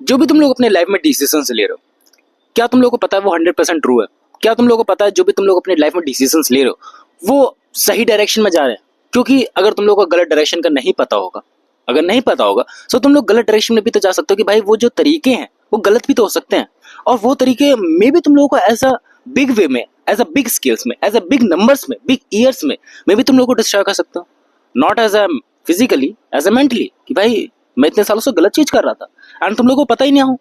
जो भी तुम लोग अपने लाइफ में डिसीजंस ले रहे हो, क्या तुम लोग को पता है वो 100% ट्रू है? क्या तुम लोग को पता है जो भी तुम लोग अपने लाइफ में डिसीजंस ले रहे हो वो सही डायरेक्शन में जा रहे हैं? क्योंकि अगर तुम लोग को गलत डायरेक्शन का नहीं पता होगा, अगर नहीं पता होगा तो तुम लोग गलत डायरेक्शन में भी तो जा सकते हो कि भाई वो जो तरीके हैं वो गलत भी तो हो सकते हैं, और वो तरीके में भी तुम लोगों को एज अ बिग वे में, एज अ बिग स्केल्स में, एज अ बिग नंबर्स में, बिग ईयर्स में भी तुम लोग को डिस्ट्रॉय कर सकते हो। Not as a physically, as a mentally, कि भाई मैं इतने सालों से गलत चीज कर रहा था एंड तुम लोगों को पता ही नहीं हो।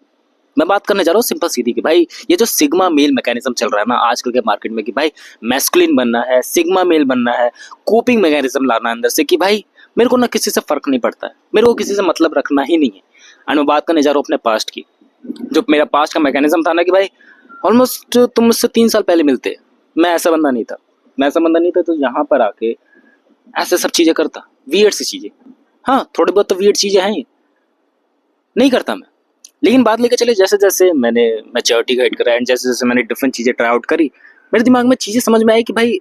मैं बात करने जा रहा हूँ सिंपल सीधी कि भाई ये जो सिग्मा मेल मैकेनिज्म चल रहा है ना आजकल के मार्केट में, कि भाई मैस्कुलिन बनना है, सिग्मा मेल बनना है, कोपिंग मैकेनिज्म लाना है अंदर से कि भाई मेरे को ना किसी से फर्क नहीं पड़ता है, मेरे को किसी से मतलब रखना ही नहीं है। एंड मैं बात करने जा रहा हूँ अपने पास्ट की। जो मेरा पास्ट का मैकेनिज्म था ना कि भाई ऑलमोस्ट तुम मुझसे 3 साल पहले मिलते, मैं ऐसा बंदा नहीं था, तो यहाँ पर आके ऐसे सब चीजें करता, वियर्ड सी चीजें। हाँ, थोड़ी बहुत तो वियर्ड चीजें हैं, नहीं करता मैं। लेकिन बात लेके चले, जैसे जैसे मैंने मैच्योरिटी का हिट करा एंड जैसे जैसे मैंने डिफरेंट चीजें ट्राई आउट करी, मेरे दिमाग में चीजें समझ में आई कि भाई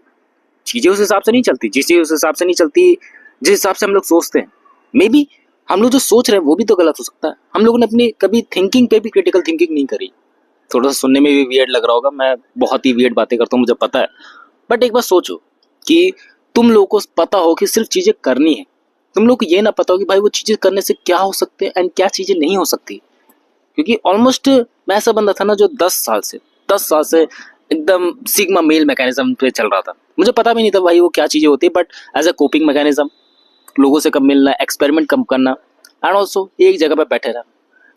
चीजें उस हिसाब से नहीं चलती, जिस चीज उस हिसाब से नहीं चलती जिस हिसाब से हम लोग सोचते हैं। मे बी हम लोग जो सोच रहे हैं वो भी तो गलत हो सकता है। हम लोगों ने अपनी कभी थिंकिंग पे भी क्रिटिकल थिंकिंग नहीं करी। थोड़ा सा सुनने में भी वियर्ड लग रहा होगा, मैं बहुत ही वियर्ड बातें करता हूँ मुझे पता है, बट एक बार सोचो कि तुम लोगों को पता हो कि सिर्फ चीजें करनी है, तुम लोग को ये ना पता हो कि भाई वो चीजें करने से क्या हो सकते हैं एंड क्या चीजें नहीं हो सकती। क्योंकि ऑलमोस्ट मैं ऐसा बंदा था ना जो 10 साल से एकदम सिग्मा मेल मैकेनिज्म पे चल रहा था। मुझे पता भी नहीं था भाई वो क्या चीजें होती है, but as a coping mechanism, लोगों से कम मिलना, एक्सपेरिमेंट कम करना एंड ऑल्सो एक जगह पे बैठे रहना,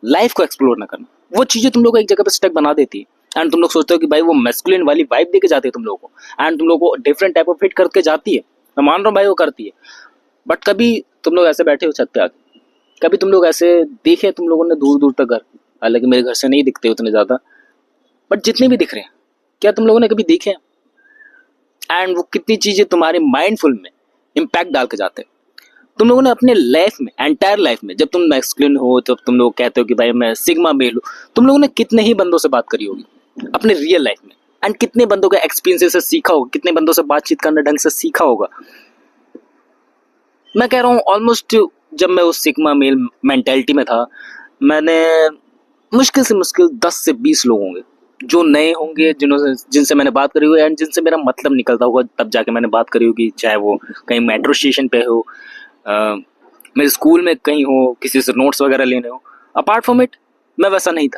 लाइफ को एक्सप्लोर ना करना, वो चीजें तुम लोग को एक जगह पे स्टक बना देती है। एंड तुम लोग सोचते हो कि भाई वो मैस्कुलिन वाली वाइब देके जाती है तुम लोगों को, एंड तुम लोग को डिफरेंट टाइप ऑफ हिट करके जाती है। मैं मान रहा हूँ भाई वो करती है, बट कभी तुम लोग ऐसे बैठे हो छत पे आके, कभी तुम लोग ऐसे देखे तुम लोगों ने दूर दूर तक घर, हालांकि मेरे घर से नहीं दिखते उतने ज्यादा, बट जितने भी दिख रहे हैं क्या तुम लोगों ने कभी देखे? एंड वो कितनी चीजें तुम्हारे माइंडफुल में इम्पैक्ट डाल के जाते हैं। तुम लोगों ने अपने लाइफ में, एंटायर लाइफ में, जब तुम मैस्कुलिन हो, जब तुम लोग कहते हो कि भाई मैं सिग्मा मेल हूं, तुम लोगों ने कितने ही बंदों से बात करी होगी अपने रियल लाइफ में, एंड कितने बंदों के एक्सपीरियंस से सीखा होगा, कितने बंदों से बातचीत करना ढंग से सीखा होगा। मैं कह रहा हूँ ऑलमोस्ट जब मैं उस सिग्मा मेल मेंटेलिटी में था, मैंने मुश्किल से मुश्किल 10 से 20 लोग होंगे जो नए होंगे, जिनसे मैंने बात करी हुई एंड जिनसे मेरा मतलब निकलता होगा, तब जाके मैंने बात करी होगी। चाहे वो कहीं मेट्रो स्टेशन पे हो, मेरे स्कूल में कहीं हो, किसी से नोट्स वगैरह लेने हो। अपार्ट फ्रॉम इट मैं वैसा नहीं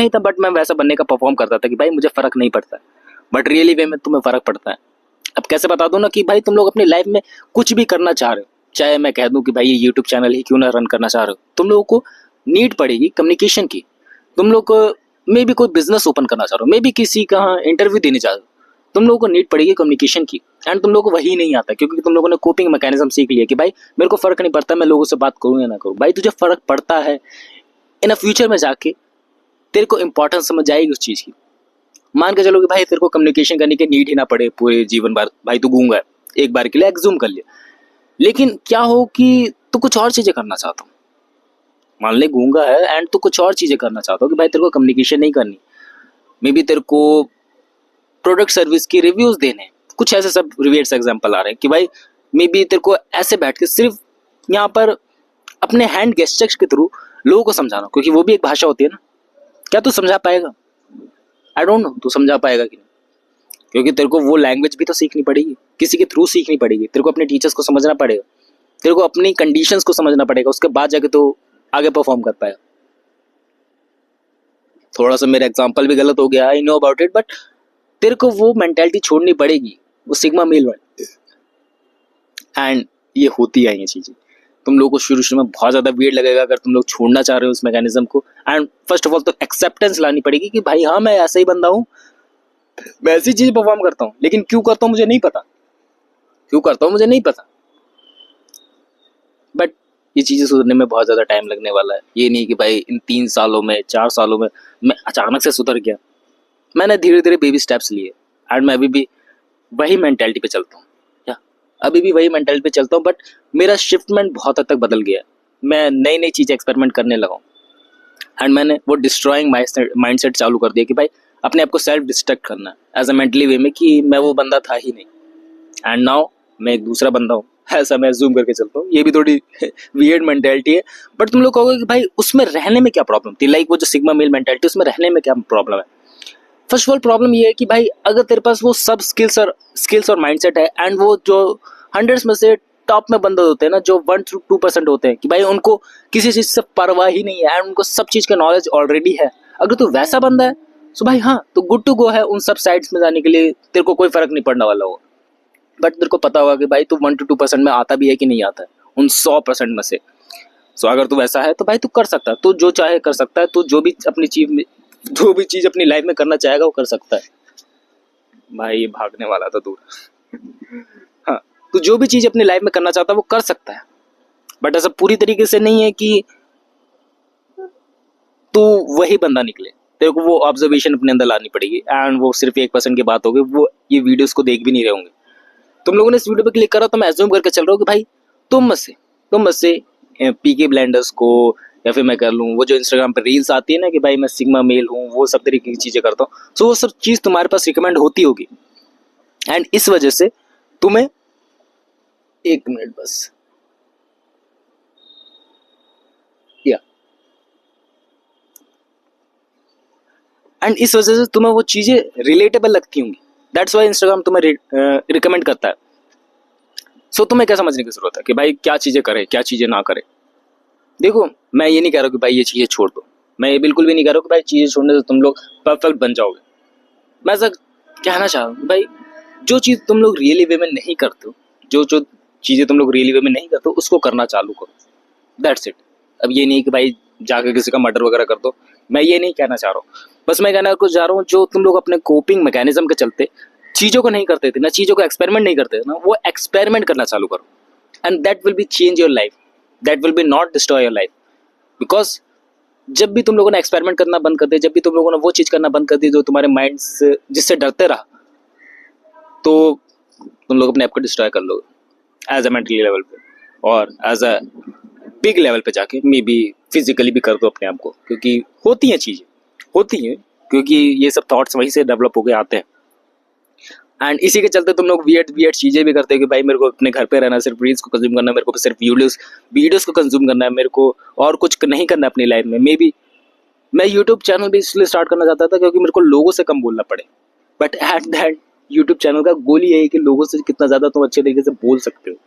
था, बट मैं वैसा बनने का परफॉर्म करता था कि भाई मुझे फर्क नहीं पड़ता है, बट रियली वे में तुम्हें फर्क पड़ता है। अब कैसे बता दो ना कि भाई तुम लोग अपनी लाइफ में कुछ भी करना चाह रहे हो, चाहे मैं कह दूं कि भाई ये यूट्यूब चैनल ही क्यों ना रन करना चाह रहे हो, तुम लोगों को नीड पड़ेगी कम्युनिकेशन की। तुम लोग को मे भी कोई बिजनेस ओपन करना चाह रहे हो, मे भी किसी का इंटरव्यू देने जा रहे हो, तुम लोगों को नीड पड़ेगी कम्युनिकेशन की, एंड तुम लोगों को वही नहीं आता क्योंकि तुम लोगों ने कोपिंग मैकेनिज्म सीख लिया कि भाई मेरे को फर्क नहीं पड़ता मैं लोगों से बात करूं या ना करूं। भाई तुझे फर्क पड़ता है, इन अ फ्यूचर में जाके तेरे को इंपॉर्टेंस समझ आएगी उस चीज की। मान के चलो कि भाई तेरे को कम्युनिकेशन करने की नीड ही ना पड़े पूरे जीवन भर, भाई तू गूंगा है, एक बार के लिए एग्जूम कर लिया, लेकिन क्या हो कि तू कुछ और चीजें करना चाहता हूँ, मान ले गूंगा है एंड तू कुछ और चीजें करना चाहता हूँ कि भाई तेरे को कम्युनिकेशन नहीं करनी, मे बी तेरे को प्रोडक्ट सर्विस की रिव्यूज देने, कुछ ऐसे सब रिव्यूज एग्जांपल आ रहे हैं कि भाई मे बी तेरे को ऐसे बैठ के सिर्फ यहाँ पर अपने हैंड गेस्चर्स के थ्रू लोगों को समझाना, क्योंकि वो भी एक भाषा होती है ना। क्या तू समझा पाएगा? आई डोंट नो तू समझा पाएगा कि नहीं, क्योंकि तेरे को वो लैंग्वेज भी तो सीखनी पड़ेगी, किसी के थ्रू सीखनी पड़ेगी, तेरे को अपने टीचर्स को समझना पड़ेगा, तेरे को अपनी कंडीशंस को समझना पड़ेगा, उसके बाद जाके तो आगे परफॉर्म कर पाएगा। थोड़ा सा मेरा एग्जांपल भी गलत हो गया, I know about it, but तेरे को वो मेंटालिटी छोड़नी पड़ेगी, वो सिग्मा मेल वाली। एंड ये होती है ये चीजें, तुम लोगों को शुरू शुरू में बहुत ज्यादा वियर्ड लगेगा अगर तुम लोग छोड़ना चाह रहे हो उस मैकेनिज्म को। एंड फर्स्ट ऑफ ऑल तो एक्सेप्टेंस लानी पड़ेगी कि भाई हाँ मैं ऐसा ही बंदा हूँ, मैं ऐसी चीज परफॉर्म करता हूँ, लेकिन क्यों करता हूँ मुझे नहीं पता, बट ये चीजें सुधरने में बहुत ज्यादा टाइम लगने वाला है। ये नहीं कि भाई इन 3 सालों में 4 सालों में मैं अचानक से सुधर गया। मैंने धीरे धीरे बेबी स्टेप्स लिए एंड मैं अभी भी वही मेंटालिटी पे चलता हूँ, बट मेरा शिफ्टमेंट बहुत हद तक बदल गया है। मैं नई नई चीजें एक्सपेरिमेंट करने लगा हूँ एंड मैंने वो डिस्ट्रॉइंग माइंडसेट चालू कर दिया कि भाई अपने आप को सेल्फ डिस्ट्रक्ट करना एज अ मेंटली वे में, कि मैं वो बंदा था ही नहीं एंड नाउ मैं एक दूसरा बंदा हूँ ऐसा मैं जूम करके चलता हूँ, ये भी थोड़ी वियर्ड मेंटेलिटी है। बट तुम लोग कहोगे कि भाई उसमें रहने में क्या प्रॉब्लम थी, लाइक वो जो सिग्मा मेल मेंटेलिटी, उसमें रहने में क्या प्रॉब्लम है। फर्स्ट ऑफ ऑल प्रॉब्लम ये है कि भाई अगर तेरे पास वो सब स्किल्स और माइंडसेट है, एंड वो जो हंड्रेड्स में से टॉप में बंदे होते हैं ना, जो 1 to 2% होते हैं, कि भाई उनको किसी चीज से परवाह ही नहीं है एंड उनको सब चीज का नॉलेज ऑलरेडी है, अगर तू वैसा बंदा है तो भाई हाँ, तो गुड टू गो है उन सब साइड्स में जाने के लिए, तेरे को कोई फर्क नहीं पड़ने वाला होगा। बट तेरे को पता होगा कि भाई तू 1 to 2% में आता भी है कि नहीं आता है उन 100% में से। सो अगर तू वैसा है तो भाई तू कर सकता है, तू जो चाहे कर सकता है, तू जो भी चीज अपनी लाइफ में करना चाहेगा वो कर सकता है। भाई ये भागने वाला था दूर। हाँ, तू जो भी चीज अपनी लाइफ में करना चाहता है वो कर सकता है, बट ऐसा पूरी तरीके से नहीं है कि तू वही बंदा निकले। तेरे को वो ऑब्जर्वेशन अपने अंदर लानी पड़ेगी, एंड वो सिर्फ 1% की बात होगी, वो ये वीडियोस को देख भी नहीं रहे होंगे। तुम लोगों ने इस वीडियो पे क्लिक करा तो मैं एज्यूम करके चल रहा हूँ कि भाई तुम मत से पीके ब्लेंडर्स को, या फिर मैं कर लूँ वो जो इंस्टाग्राम पे रील्स आती है ना कि भाई मैं सिग्मा मेल हूँ, वो सब तरीके की चीजें करता हूँ, सो वो सब चीज तुम्हारे पास रिकमेंड होती होगी, एंड इस वजह से तुम्हें 1 मिनट बस, या एंड इस वजह से तुम्हें वो चीजें रिलेटेबल लगती होंगी, दैट्स वाई इंस्टाग्राम तुम्हें रिकमेंड करता है। सो तुम्हें क्या समझने की जरूरत है कि भाई क्या चीजें करें क्या चीजें ना करें। देखो मैं ये नहीं कह रहा हूँ कि भाई ये चीजें छोड़ दो, मैं ये बिल्कुल भी नहीं कह रहा हूँ कि भाई चीजें छोड़ने से तुम लोग परफेक्ट बन जाओगे। मैं ऐसा कहना चाह रहा हूँ भाई जो चीज तुम लोग रियली वे में नहीं करते हो, जो चीजें तुम लोग रियली वे में नहीं करते हो, उसको करना चालू करो, दैट्स इट। अब ये नहीं कि भाई जाकर किसी का मर्डर वगैरह कर दो, मैं ये नहीं कहना चाह रहा हूँ। बस मैं कहना कुछ जा रहा हूँ, जो तुम लोग अपने कोपिंग मैकेनिज्म के चलते चीजों को नहीं करते थे ना, चीजों को एक्सपेरिमेंट नहीं करते थे ना, वो एक्सपेरिमेंट करना चालू करो, and that will be change your life, that will be not destroy your life. Because जब भी तुम लोगों ने एक्सपेरिमेंट करना बंद कर दिया, जब भी तुम लोगों ने वो चीज करना बंद कर दी जो तुम्हारे माइंड से जिससे डरते रहा, तो तुम लोग अपने आप को डिस्ट्रॉय कर लोगे एज अ मेंटली लेवल पे, और एज अ बिग लेवल पे जाके मे बी फिजिकली भी कर दो अपने आप को, क्योंकि होती हैं चीजें, होती हैं, क्योंकि ये सब थॉट्स वहीं से डेवलप होके आते हैं। एंड इसी के चलते तुम लोग वियर्ड चीजें भी करते हो कि भाई मेरे को अपने घर पे रहना, सिर्फ रील्स को कंज्यूम करना है, मेरे को सिर्फ वीडियोस को कंज्यूम करना है, मेरे को और कुछ नहीं करना अपनी लाइफ में। मे बी मैं यूट्यूब चैनल भी इसलिए स्टार्ट करना चाहता था क्योंकि मेरे को लोगों से कम बोलना पड़े, but at that YouTube channel का गोल ये है कि लोगों से कितना ज्यादा तुम अच्छे तरीके से बोल सकते हो,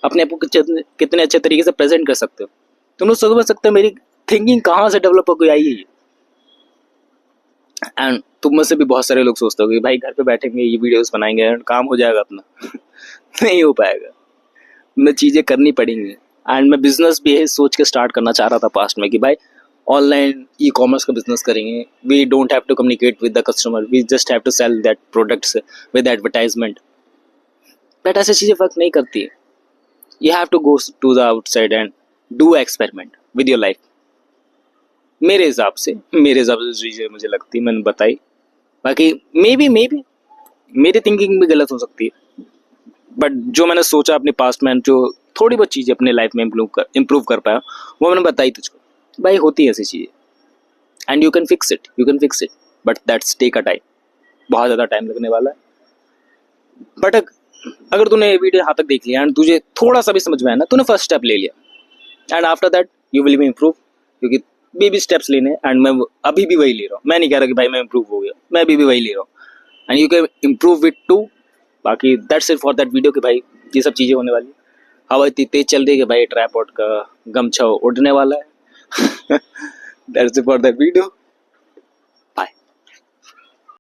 अपने आप को कितने अच्छे तरीके से प्रेजेंट कर सकते हो। तुम लोग समझ सकते हो मेरी थिंकिंग कहाँ से डेवलप होकर आई है। एंड तुम में से भी बहुत सारे लोग सोचते हो कि भाई घर पे बैठेंगे, ये वीडियोस बनाएंगे एंड काम हो जाएगा अपना। नहीं हो पाएगा, मैं चीजें करनी पड़ेंगी। एंड मैं बिजनेस भी है सोच के स्टार्ट करना चाह रहा था पास्ट में कि भाई ऑनलाइन ई कॉमर्स का बिजनेस करेंगे, we don't have to communicate with the customer, we just have to sell that products with advertisement. But ऐसी चीजें वर्क नहीं करती है। You have to go to the outside and do experiment with your life. मेरे हिसाब से चीजें मुझे लगती है, मैंने बताई। बाकी मे बी मेरी थिंकिंग भी गलत हो सकती है, बट जो मैंने सोचा अपने पास्ट में, जो थोड़ी बहुत चीजें अपने लाइफ में इम्प्रूव कर पाया, वो मैंने बताई तुझको। भाई होती है ऐसी चीजें and you can fix it, but that's take a time, बहुत ज़्यादा टाइम लगने वाला है। बट अगर तूने ये वीडियो यहाँ तक देख लिया एंड तुझे थोड़ा सा भी समझ में आया ना, तूने फर्स्ट स्टेप ले लिया, and after that you will be improve, क्योंकि बेबी स्टेप्स लेने। एंड मैं अभी भी वही ले रहा हूँ, मैं नहीं कह रहा कि भाई मैं इम्प्रूव हो गया, मैं अभी भी वही ले रहा हूँ, and you can improve it too. बाकी that's it for that video कि भाई ये सब चीज़ें होने वाली। हवा इतनी तेज चल रही है कि भाई ट्राइपॉड का गमछा उड़ने वाला है। That's it for that video.